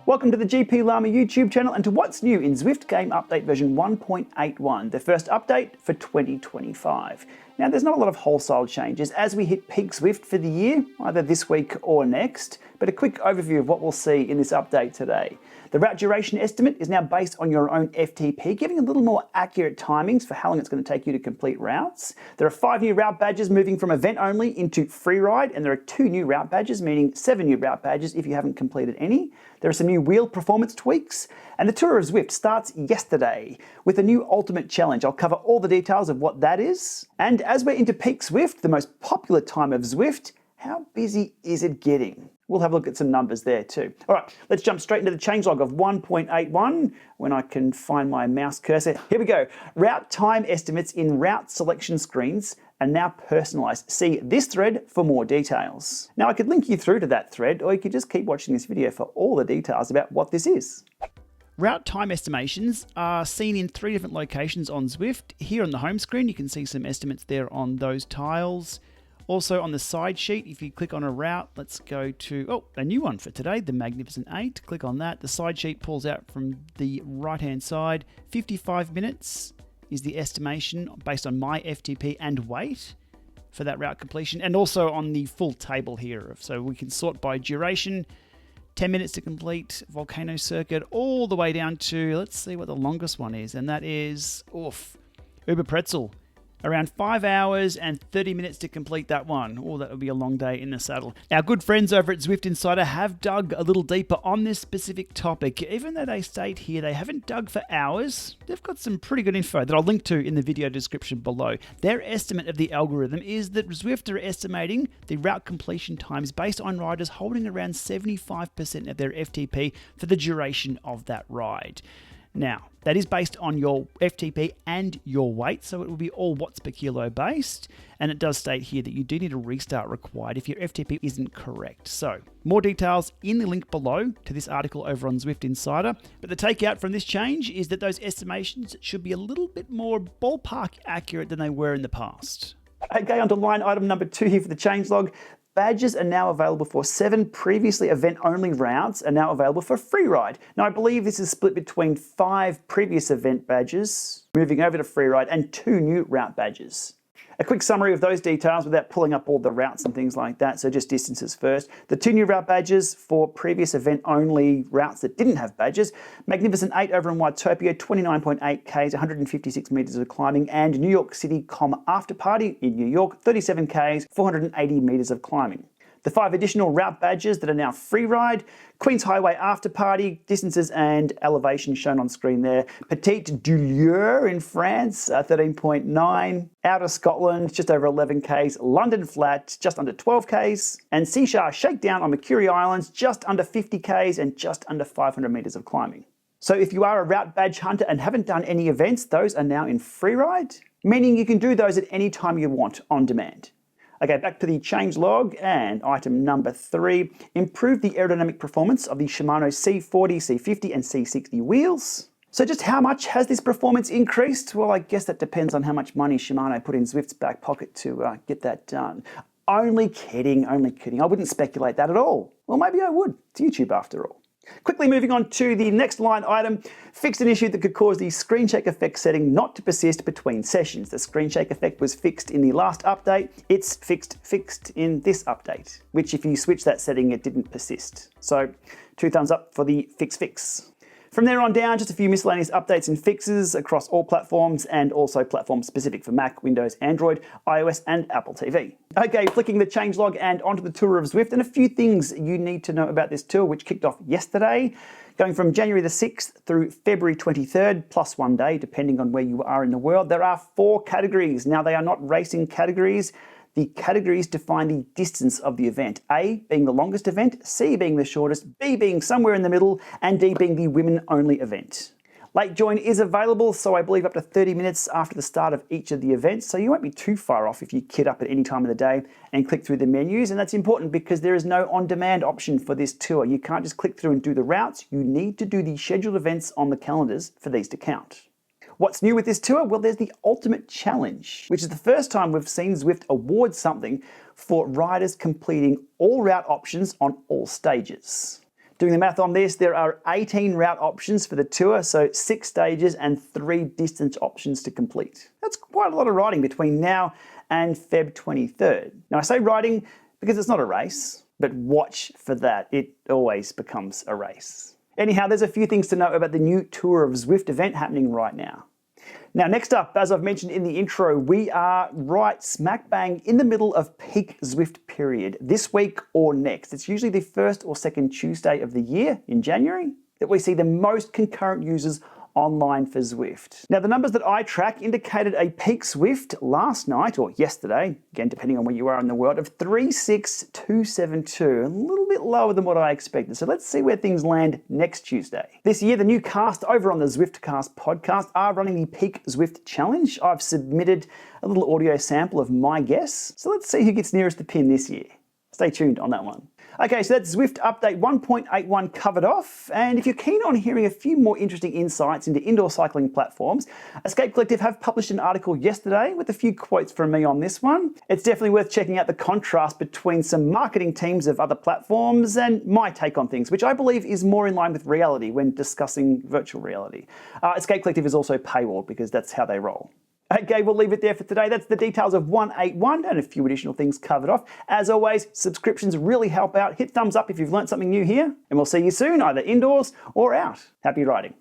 Welcome to the GPLama YouTube channel and to what's new in Zwift Game Update version 1.81, the first update for 2025. Now there's not a lot of wholesale changes as we hit peak Zwift for the year, either this week or next, but a quick overview of what we'll see in this update today. The route duration estimate is now based on your own FTP, giving a little more accurate timings for how long it's going to take you to complete routes. There are 5 new route badges moving from event only into free ride, and there are 2 new route badges, meaning 7 new route badges if you haven't completed any. There are some new wheel performance tweaks, and the Tour of Zwift starts yesterday with a new Ultimate Challenge. I'll cover all the details of what that is. And as we're into peak Zwift, the most popular time of Zwift, how busy is it getting? We'll have a look at some numbers there too. All right, let's jump straight into the changelog of 1.81 when I can find my mouse cursor. Here we go. Route time estimates in route selection screens are now personalized. See this thread for more details. Now I could link you through to that thread, or you could just keep watching this video for all the details about what this is. Route time estimations are seen in 3 different locations on Zwift. Here on the home screen, you can see some estimates there on those tiles. Also on the side sheet, if you click on a route, let's go to, a new one for today, the Magnificent 8. Click on that. The side sheet pulls out from the right-hand side. 55 minutes is the estimation based on my FTP and weight for that route completion. And also on the full table here. So we can sort by duration, 10 minutes to complete Volcano Circuit, all the way down to, let's see what the longest one is. And that is, Uber Pretzel. Around 5 hours and 30 minutes to complete that one. Oh, that would be a long day in the saddle. Our good friends over at Zwift Insider have dug a little deeper on this specific topic. Even though they state here they haven't dug for hours, they've got some pretty good info that I'll link to in the video description below. Their estimate of the algorithm is that Zwift are estimating the route completion times based on riders holding around 75% of their FTP for the duration of that ride. Now, that is based on your FTP and your weight, so it will be all watts per kilo based, and it does state here that you do need a restart required if your FTP isn't correct. So, more details in the link below to this article over on Zwift Insider, but the takeout from this change is that those estimations should be a little bit more ballpark accurate than they were in the past. Okay, on to line item number 2 here for the changelog. Badges are now available for 7 previously event-only routes are now available for free ride. Now I believe this is split between 5 previous event badges moving over to free ride and 2 new route badges. A quick summary of those details without pulling up all the routes and things like that, so just distances first. The 2 new route badges for previous event-only routes that didn't have badges. Magnificent 8 over in Watopia, 29.8 Ks, 156 meters of climbing, and New York City After Party in New York, 37 Ks, 480 meters of climbing. The 5 additional route badges that are now free ride, Queen's Highway After Party, distances and elevation shown on screen there. Petite Doulieu in France, 13.9. Outer Scotland, just over 11 Ks. London Flat, just under 12 Ks. And Shisa Shakedown on Mercury Islands, just under 50 Ks and just under 500 meters of climbing. So if you are a route badge hunter and haven't done any events, those are now in free ride, meaning you can do those at any time you want on demand. Okay, back to the changelog and item number 3. Improve the aerodynamic performance of the Shimano C40, C50 and C60 wheels. So just how much has this performance increased? Well, I guess that depends on how much money Shimano put in Zwift's back pocket to get that done. Only kidding, only kidding. I wouldn't speculate that at all. Well, maybe I would. It's YouTube after all. Quickly moving on to the next line item, fixed an issue that could cause the screen shake effect setting not to persist between sessions. The screen shake effect was fixed in the last update. It's fixed in this update, which if you switch that setting, it didn't persist. So 2 thumbs up for the fix. From there on down, just a few miscellaneous updates and fixes across all platforms and also platforms specific for Mac, Windows, Android, iOS and Apple TV. Okay, flicking the changelog and onto the Tour of Zwift and a few things you need to know about this tour which kicked off yesterday. Going from January the 6th through February 23rd, plus 1 day, depending on where you are in the world. There are 4 categories. Now they are not racing categories. The categories define the distance of the event. A being the longest event, C being the shortest, B being somewhere in the middle, and D being the women-only event. Late join is available, so I believe up to 30 minutes after the start of each of the events, so you won't be too far off if you kit up at any time of the day and click through the menus, and that's important because there is no on-demand option for this tour. You can't just click through and do the routes, you need to do the scheduled events on the calendars for these to count. What's new with this tour? Well, there's the Ultimate Challenge, which is the first time we've seen Zwift award something for riders completing all route options on all stages. Doing the math on this, there are 18 route options for the tour, so 6 stages and 3 distance options to complete. That's quite a lot of riding between now and Feb 23rd. Now I say riding because it's not a race, but watch for that. It always becomes a race. Anyhow, there's a few things to know about the new Tour of Zwift event happening right now. Now, next up, as I've mentioned in the intro, we are right smack bang in the middle of peak Zwift period, this week or next. It's usually the first or second Tuesday of the year in January that we see the most concurrent users online for Zwift. Now, the numbers that I track indicated a peak Zwift last night, or yesterday, again, depending on where you are in the world, of 36272, a little bit lower than what I expected. So let's see where things land next Tuesday. This year, the new cast over on the Zwiftcast podcast are running the Peak Zwift Challenge. I've submitted a little audio sample of my guess. So let's see who gets nearest the pin this year. Stay tuned on that one. Okay, so that's Zwift Update 1.81 covered off, and if you're keen on hearing a few more interesting insights into indoor cycling platforms, Escape Collective have published an article yesterday with a few quotes from me on this one. It's definitely worth checking out the contrast between some marketing teams of other platforms and my take on things, which I believe is more in line with reality when discussing virtual reality. Escape Collective is also paywalled because that's how they roll. Okay, we'll leave it there for today. That's the details of 181 and a few additional things covered off. As always, subscriptions really help out. Hit thumbs up if you've learned something new here, and we'll see you soon, either indoors or out. Happy riding.